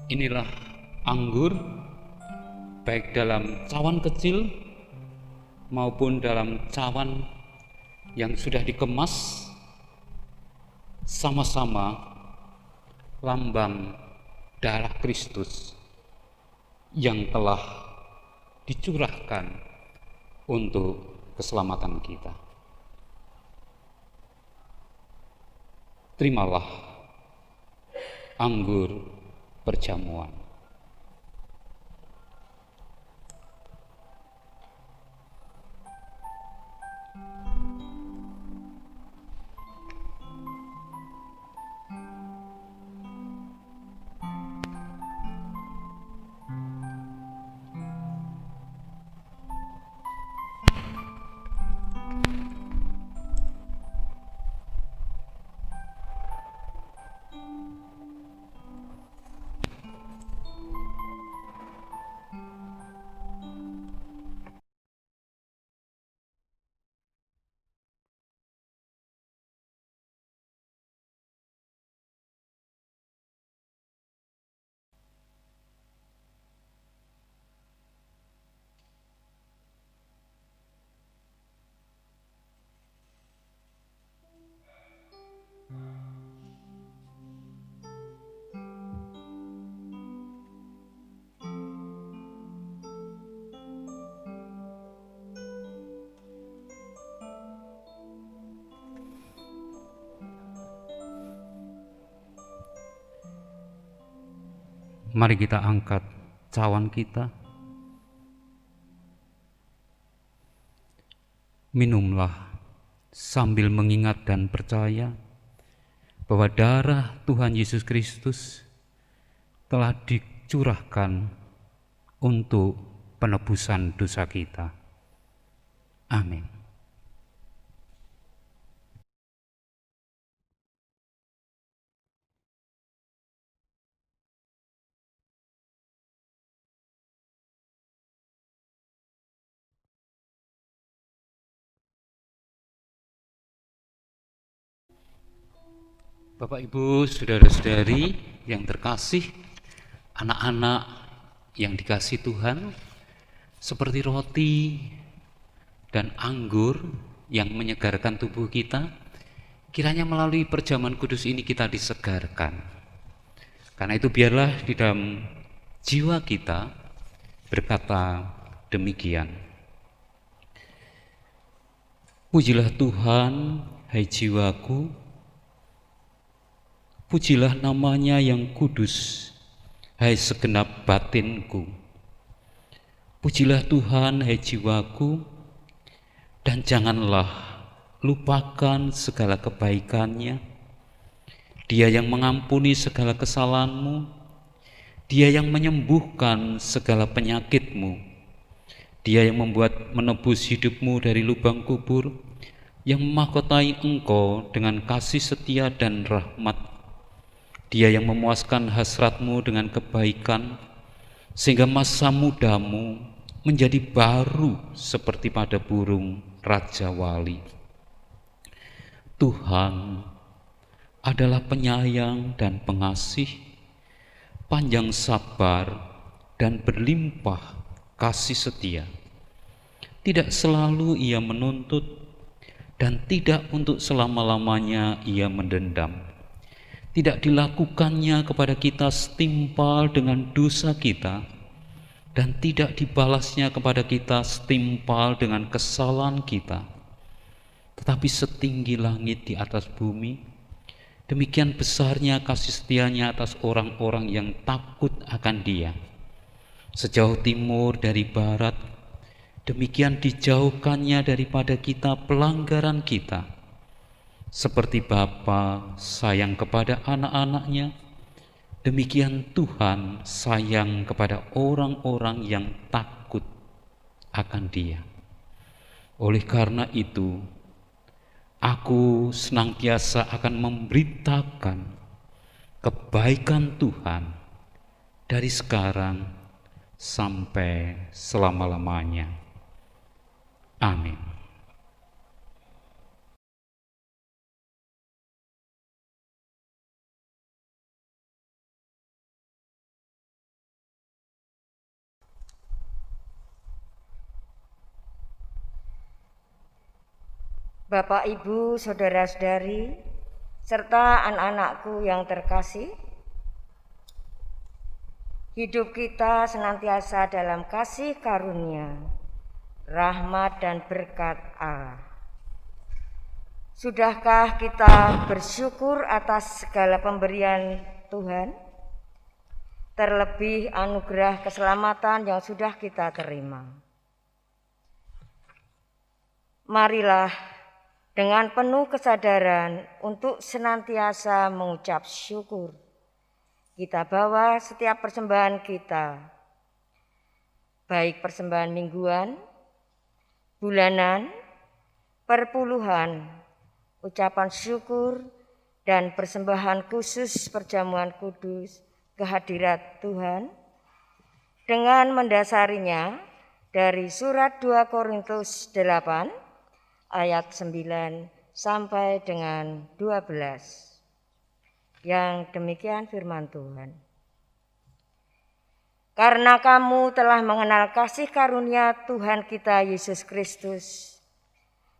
inilah anggur, baik dalam cawan kecil maupun dalam cawan yang sudah dikemas, sama-sama lambang darah Kristus yang telah dicurahkan untuk keselamatan kita. Terimalah anggur perjamuan. Mari kita angkat cawan kita. Minumlah sambil mengingat dan percaya bahwa darah Tuhan Yesus Kristus telah dicurahkan untuk penebusan dosa kita. Amin. Bapak, Ibu, saudara-saudari yang terkasih, anak-anak yang dikasih Tuhan, seperti roti dan anggur yang menyegarkan tubuh kita, kiranya melalui perjamuan kudus ini kita disegarkan. Karena itu biarlah di dalam jiwa kita berkata demikian. Pujilah Tuhan, hai jiwaku, pujilah namanya yang kudus, hai segenap batinku. Pujilah Tuhan, hai jiwaku, dan janganlah lupakan segala kebaikannya. Dia yang mengampuni segala kesalahanmu, Dia yang menyembuhkan segala penyakitmu, Dia yang membuat menebus hidupmu dari lubang kubur, yang memahkotai engkau dengan kasih setia dan rahmat. Dia yang memuaskan hasratmu dengan kebaikan, sehingga masa mudamu menjadi baru seperti pada burung Raja Wali. Tuhan adalah penyayang dan pengasih, panjang sabar dan berlimpah kasih setia. Tidak selalu Ia menuntut, dan tidak untuk selama-lamanya Ia mendendam. Tidak dilakukannya kepada kita setimpal dengan dosa kita, dan tidak dibalasnya kepada kita setimpal dengan kesalahan kita. Tetapi setinggi langit di atas bumi, demikian besarnya kasih setianya atas orang-orang yang takut akan Dia. Sejauh timur dari barat, demikian dijauhkannya daripada kita pelanggaran kita. Seperti Bapa sayang kepada anak-anaknya, demikian Tuhan sayang kepada orang-orang yang takut akan Dia. Oleh karena itu, aku senantiasa akan memberitakan kebaikan Tuhan dari sekarang sampai selama-lamanya. Amin. Bapak, Ibu, saudara-saudari, serta anak-anakku yang terkasih, hidup kita senantiasa dalam kasih karunia, rahmat dan berkat Allah. Sudahkah kita bersyukur atas segala pemberian Tuhan, terlebih anugerah keselamatan yang sudah kita terima? Marilah dengan penuh kesadaran untuk senantiasa mengucap syukur, kita bawa setiap persembahan kita, baik persembahan mingguan, bulanan, perpuluhan, ucapan syukur, dan persembahan khusus perjamuan kudus kehadirat Tuhan, dengan mendasarinya dari surat 2 Korintus 8 ayat 9 sampai dengan 12. Yang demikian firman Tuhan. Karena kamu telah mengenal kasih karunia Tuhan kita Yesus Kristus,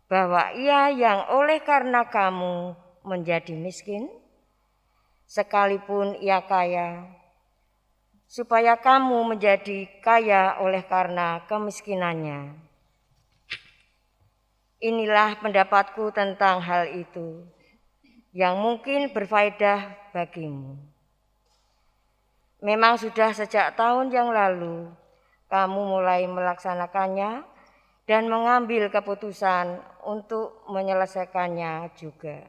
bahwa Ia yang oleh karena kamu menjadi miskin, sekalipun Ia kaya, supaya kamu menjadi kaya oleh karena kemiskinannya. Inilah pendapatku tentang hal itu, yang mungkin berfaedah bagimu. Memang sudah sejak tahun yang lalu, kamu mulai melaksanakannya dan mengambil keputusan untuk menyelesaikannya juga.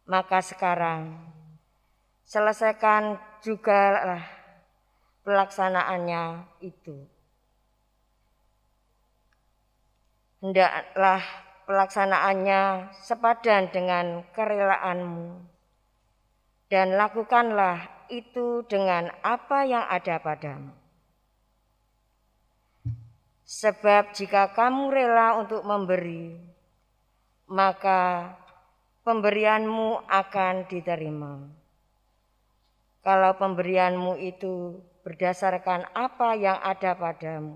Maka sekarang, selesaikan jugalah pelaksanaannya itu. Hendaklah pelaksanaannya sepadan dengan kerelaanmu, dan lakukanlah itu dengan apa yang ada padamu. Sebab jika kamu rela untuk memberi, maka pemberianmu akan diterima. Kalau pemberianmu itu berdasarkan apa yang ada padamu,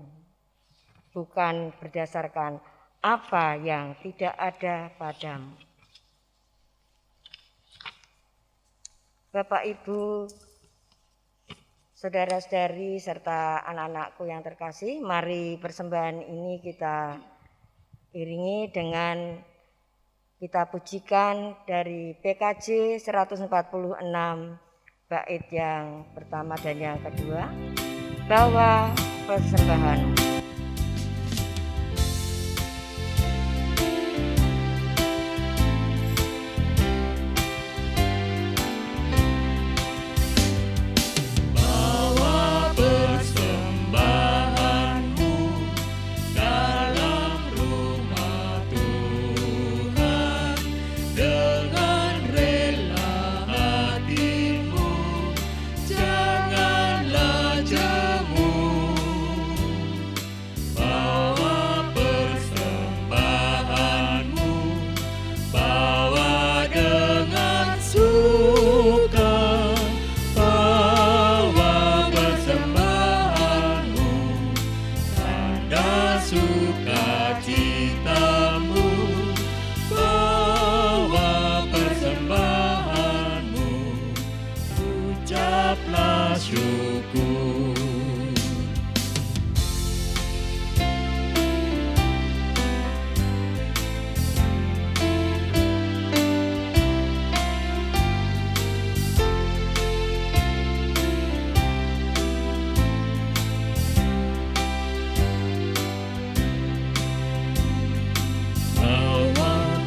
bukan berdasarkan apa yang tidak ada padamu. Bapak, Ibu, saudara-saudari, serta anak-anakku yang terkasih, mari persembahan ini kita iringi dengan kita pujikan dari PKJ 146 bait yang pertama dan yang kedua, bawa persembahan.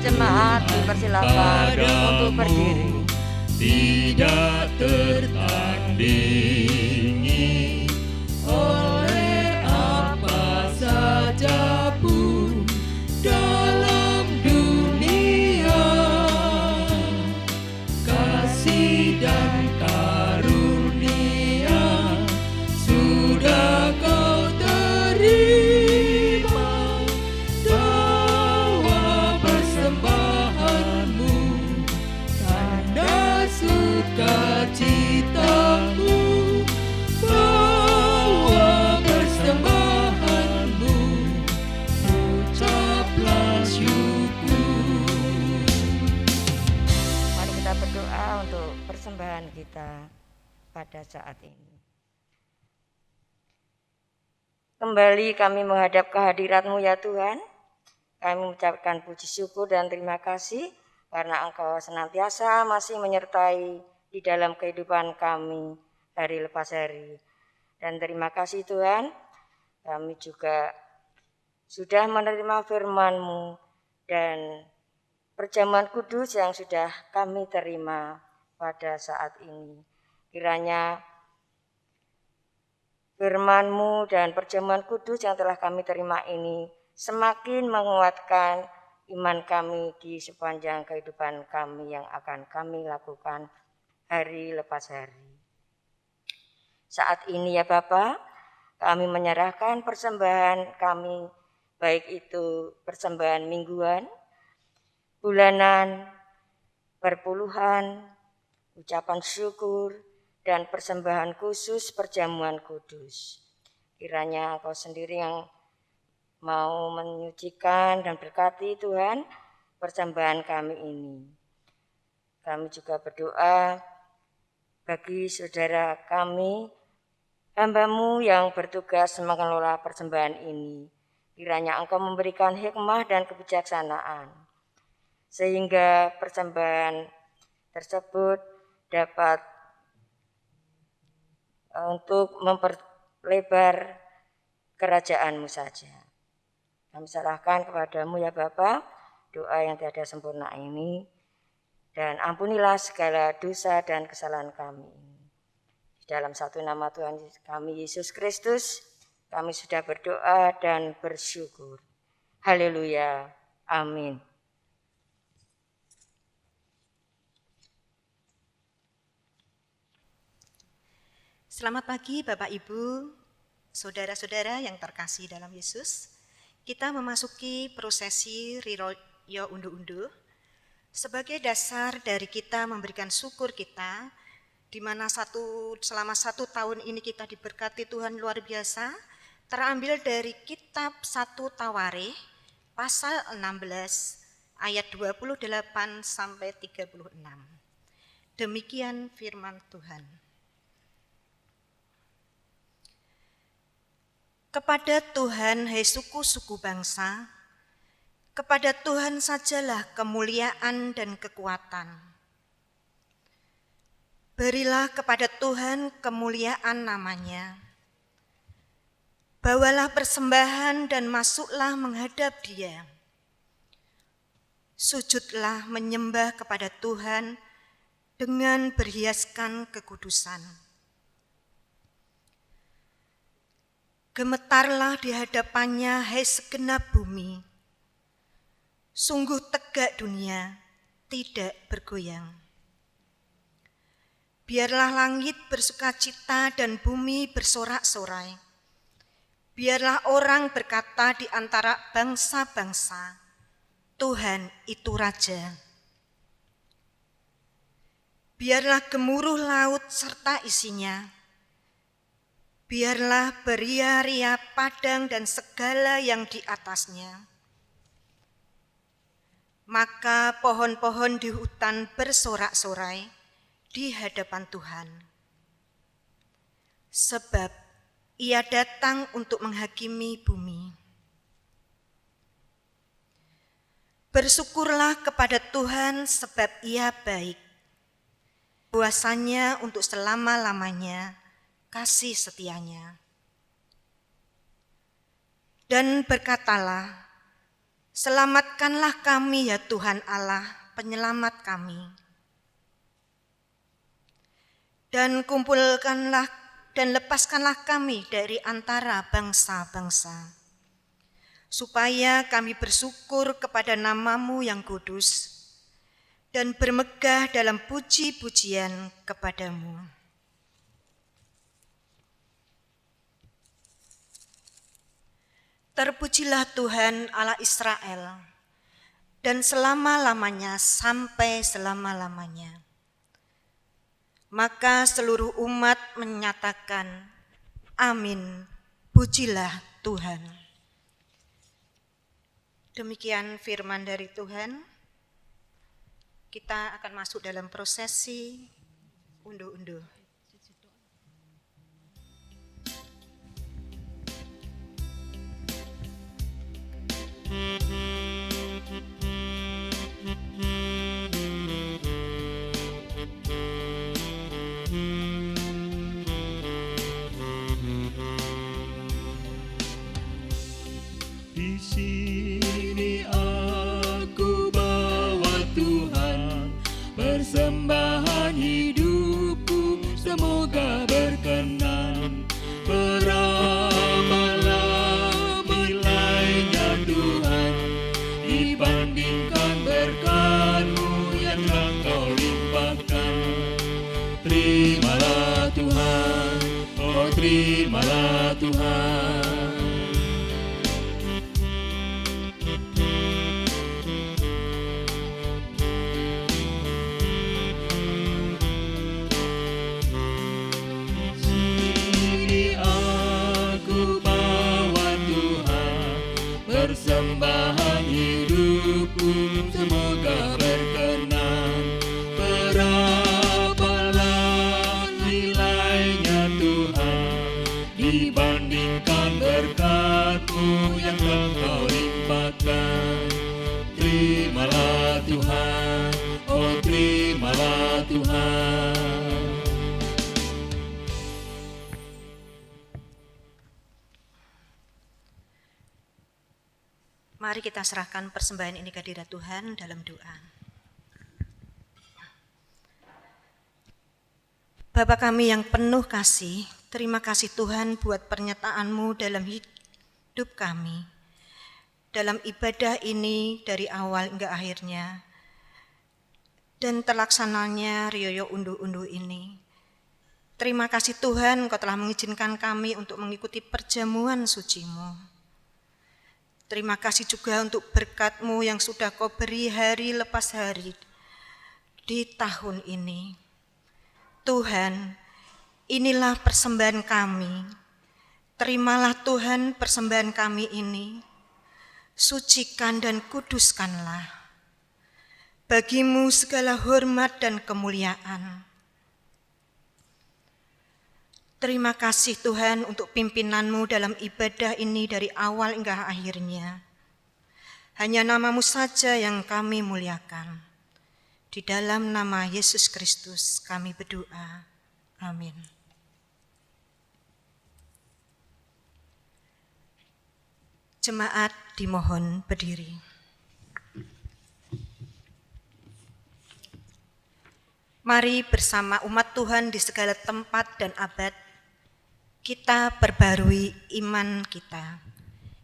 Jemaat dipersilakan untuk berdiri. Tidak tertandingi oleh apa saja pun dalam dunia, kasih dan karunia sudah kau terima. Bawa persembahanmu, tanda sukacitamu. Bawa persembahanmu, ucaplah syukur. Mari kita berdoa untuk persembahan kita pada saat ini. Kembali kami menghadap kehadirat-Mu ya Tuhan. Kami mengucapkan puji syukur dan terima kasih karena Engkau senantiasa masih menyertai di dalam kehidupan kami hari lepas hari. Dan terima kasih Tuhan, kami juga sudah menerima firman-Mu dan perjamuan kudus yang sudah kami terima pada saat ini. Kiranya firman-Mu dan perjamuan kudus yang telah kami terima ini semakin menguatkan iman kami di sepanjang kehidupan kami yang akan kami lakukan hari lepas hari. Saat ini ya Bapa, kami menyerahkan persembahan kami, baik itu persembahan mingguan, bulanan, perpuluhan, ucapan syukur, dan persembahan khusus perjamuan kudus. Kiranya Engkau sendiri yang mau menyucikan dan berkati Tuhan persembahan kami ini. Kami juga berdoa bagi saudara kami, hamba-Mu yang bertugas mengelola persembahan ini. Kiranya Engkau memberikan hikmah dan kebijaksanaan, sehingga persembahan tersebut dapat untuk memperlebar kerajaan-Mu saja. Kami serahkan kepadamu ya Bapa, doa yang tiada sempurna ini, dan ampunilah segala dosa dan kesalahan kami. Di dalam satu nama Tuhan kami Yesus Kristus, kami sudah berdoa dan bersyukur. Haleluya. Amin. Selamat pagi Bapak Ibu, saudara-saudara yang terkasih dalam Yesus. Kita memasuki prosesi Riroyo Unduh-Unduh. Sebagai dasar dari kita memberikan syukur kita, di mana selama 1 tahun ini kita diberkati Tuhan luar biasa, terambil dari kitab 1 Tawarikh pasal 16 ayat 28 sampai 36. Demikian firman Tuhan. Kepada Tuhan, hai suku-suku bangsa, kepada Tuhan sajalah kemuliaan dan kekuatan. Berilah kepada Tuhan kemuliaan namanya. Bawalah persembahan dan masuklah menghadap Dia. Sujudlah menyembah kepada Tuhan dengan berhiaskan kekudusan. Gemetarlah di hadapannya, hai segenap bumi. Sungguh tegak dunia, tidak bergoyang. Biarlah langit bersukacita dan bumi bersorak-sorai. Biarlah orang berkata di antara bangsa-bangsa, Tuhan itu Raja. Biarlah gemuruh laut serta isinya. Biarlah beria-ria padang dan segala yang di atasnya. Maka pohon-pohon di hutan bersorak-sorai di hadapan Tuhan. Sebab Ia datang untuk menghakimi bumi. Bersyukurlah kepada Tuhan sebab Ia baik. Kuasanya untuk selama-lamanya, kasih setianya. Dan berkatalah, selamatkanlah kami ya Tuhan Allah, penyelamat kami. Dan kumpulkanlah dan lepaskanlah kami dari antara bangsa-bangsa, supaya kami bersyukur kepada nama-Mu yang kudus, dan bermegah dalam puji-pujian kepada-Mu. Terpujilah Tuhan Allah Israel, dan selama-lamanya sampai selama-lamanya. Maka seluruh umat menyatakan, amin, pujilah Tuhan. Demikian firman dari Tuhan. Kita akan masuk dalam prosesi unduh-unduh. Di sini aku bawa Tuhan, persembahan hidupku semoga berkenan. Berapalah nilainya Tuhan dibandingkan berkat-Mu yang telah Kau limpahkan. Terimalah Tuhan, oh terimalah Tuhan. Persembahan hidupku semoga berkenan. Berapalah nilainya Tuhan dibandingkan berkat-Mu yang telah Kau limpahkan. Terimalah Tuhan, oh terimalah Tuhan. Mari kita serahkan persembahan ini ke hadirat Tuhan dalam doa. Bapa kami yang penuh kasih, terima kasih Tuhan buat pernyataan-Mu dalam hidup kami. Dalam ibadah ini dari awal hingga akhirnya. Dan terlaksananya Rioyo unduh-unduh ini. Terima kasih Tuhan Kau telah mengizinkan kami untuk mengikuti perjamuan suci-Mu. Terima kasih juga untuk berkat-Mu yang sudah Kau beri hari lepas hari di tahun ini. Tuhan, inilah persembahan kami. Terimalah Tuhan persembahan kami ini. Sucikan dan kuduskanlah. Bagimu segala hormat dan kemuliaan. Terima kasih Tuhan untuk pimpinan-Mu dalam ibadah ini dari awal hingga akhirnya. Hanya nama-Mu saja yang kami muliakan. Di dalam nama Yesus Kristus kami berdoa. Amin. Jemaat dimohon berdiri. Mari bersama umat Tuhan di segala tempat dan abad, kita perbarui iman kita.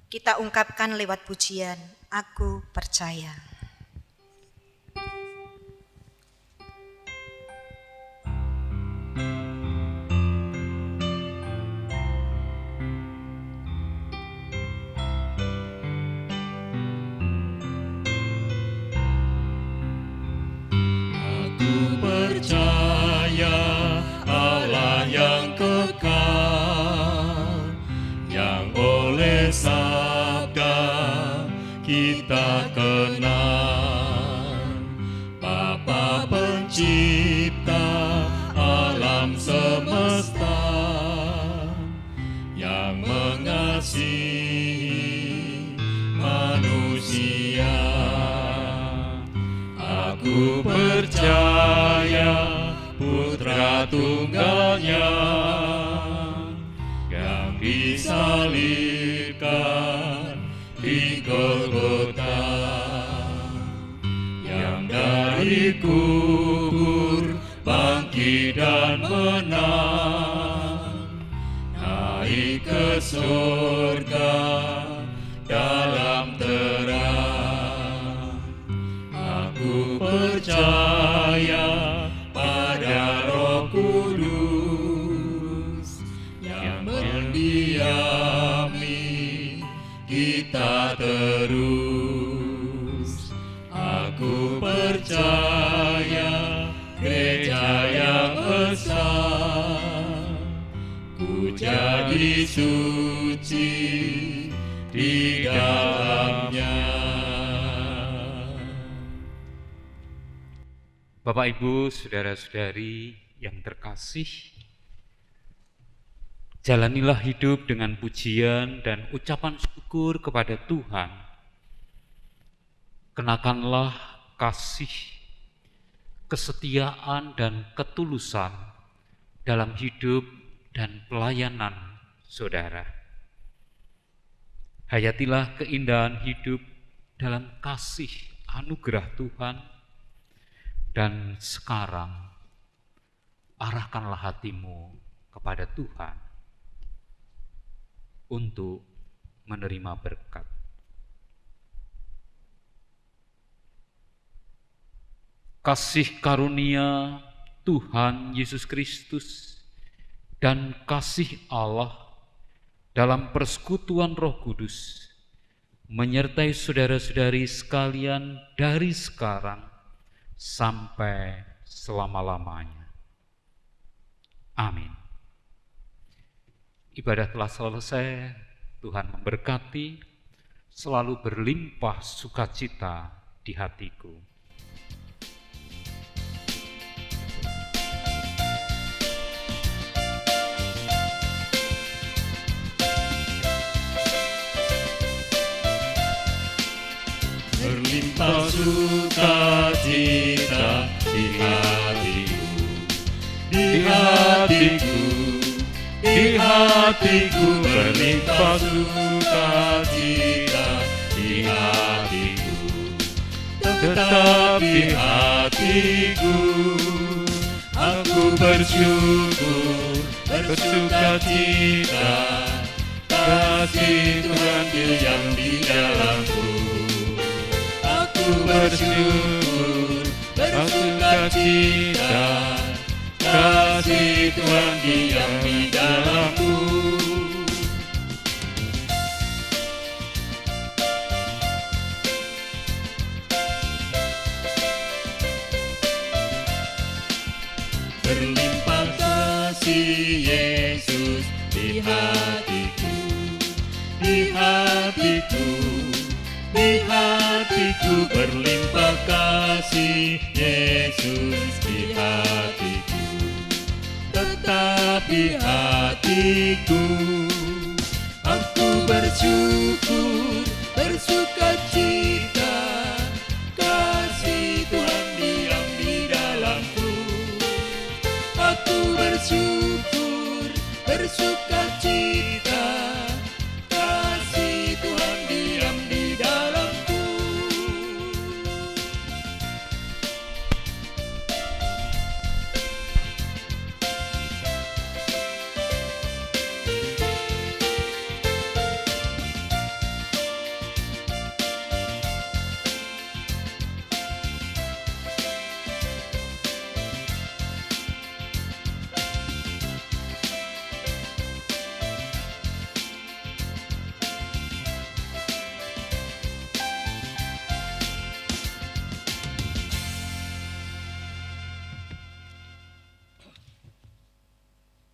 Kita ungkapkan lewat pujian, Aku percaya. Percaya Allah yang kekal, yang oleh sabda kita kenal, Bapa pencipta alam semesta, yang mengasihi manusia. Aku percaya Putra Tunggalnya yang disalibkan di Golgota, yang dari kubur bangkit dan menang, naik ke surga dalam terang. Aku percaya pada Roh Kudus yang mendiami kita terus. Aku percaya gereja yang esa, ku jadi suci di dalamnya. Bapak, Ibu, saudara-saudari yang terkasih, jalanilah hidup dengan pujian dan ucapan syukur kepada Tuhan. Kenakanlah kasih, kesetiaan, dan ketulusan dalam hidup dan pelayanan saudara. Hayatilah keindahan hidup dalam kasih anugerah Tuhan. Dan sekarang, arahkanlah hatimu kepada Tuhan untuk menerima berkat. Kasih karunia Tuhan Yesus Kristus dan kasih Allah dalam persekutuan Roh Kudus menyertai saudara-saudari sekalian dari sekarang sampai selama-lamanya. Amin. Ibadah telah selesai, Tuhan memberkati, selalu berlimpah sukacita di hatiku. Berlimpah sukacita di hatiku, di hatiku, di hatiku. Berlimpah sukacita di hatiku, tetap di hatiku. Aku bersyukur, bersukacita, kasih Tuhan yang di dalamku. Aku bersyukur, bersukacita, kasih Tuhan diam di dalamku. berlimpah kasih Yesus di hatiku, di hatiku, di hatiku berlimpah kasih Yesus di hatiku. Tetapi hatiku, aku bersyukur